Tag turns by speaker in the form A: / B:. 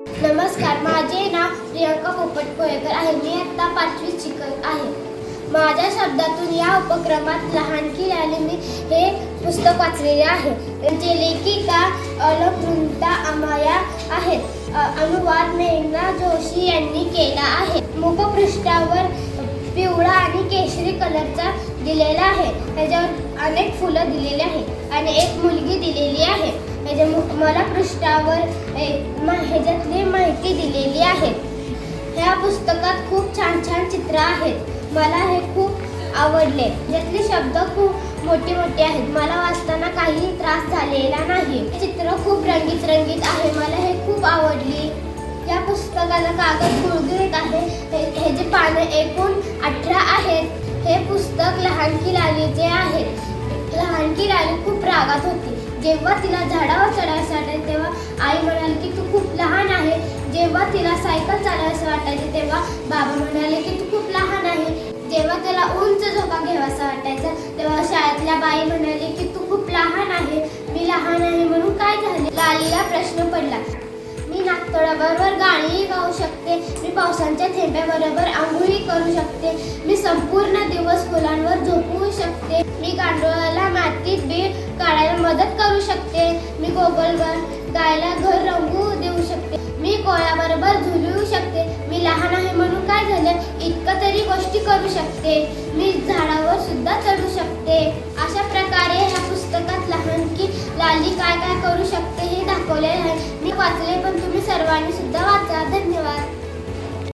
A: नमस्कार, माझे नाव प्रियंका पोपट कोळेकर आहे. मी आता 5वीत शिकत आहे. माझ्या शब्दातून या उपक्रमात लहानकी लाली मी हे पुस्तक वाचलेले आहे. त्यांचे लेखिका अलवृंदा अमाया आहेत. अनुवाद मेघना जोशी यांनी केला आहे. मुखपृष्ठावर पिवळा आणि केशरी कलरचा दिलेला आहे. त्याच्यावर अनेक फुलं दिलेली आहेत आणि एक मुलगी दिलेली आहे. मला पृष्ठावर ह्याच्यातली माहिती दिलेली आहे. ह्या पुस्तकात खूप छान छान चित्र आहेत. मला हे खूप आवडले. यातले शब्द खूप मोठे मोठे आहेत. मला वाचताना काही त्रास झालेला नाही. हे चित्र खूप रंगीत आहे. मला हे खूप आवडली. या पुस्तकाला कागद गुळगुळीत आहे. ह्याचे पानं एकूण 18 आहेत. हे पुस्तक लहानकी लालीचे आहे. लहानकी लाली खूप रागात होती. जेव्हा तिला झाडावर चढायचं वाटायचं तेव्हा आई म्हणाली की तू खूप लहान आहे. जेव्हा तिला सायकल चालवायचं वाटायचं तेव्हा बाबा म्हणाले की तू खूप लहान आहे. जेव्हा त्याला उंच झोका घ्यावासा वाटायचा तेव्हा शाळेतल्या बाई म्हणाली की तू खूप लहान आहे. मी लहान आहे म्हणून काय झाले? लालीला प्रश्न पडला. मी नाकतोड्याबरोबर गाणीही गाऊ शकते. मी पावसाच्या थेंब्याबरोबर आंघोळी करू शकते. मी संपूर्ण दिवस फुलांवर झोपवू शकते. मी गांडोळाला मातीत बीळ काढायला मदत करू शकते. मी गोगलगार गायला घर रंगवू देऊ शकते. मी कोळ्याबरोबर झुलवू शकते. मी लहान आहे म्हणून काय झालं? इतकं तरी गोष्टी करू शकते. मी झाडावर सुद्धा चढू शकते. अशा प्रकारे ह्या पुस्तकात लहानकी लाली काय काय करू शकते हे दाखवले आहे. मी वाचले, पण तुम्ही सर्वांनी सुद्धा वाचा. धन्यवाद.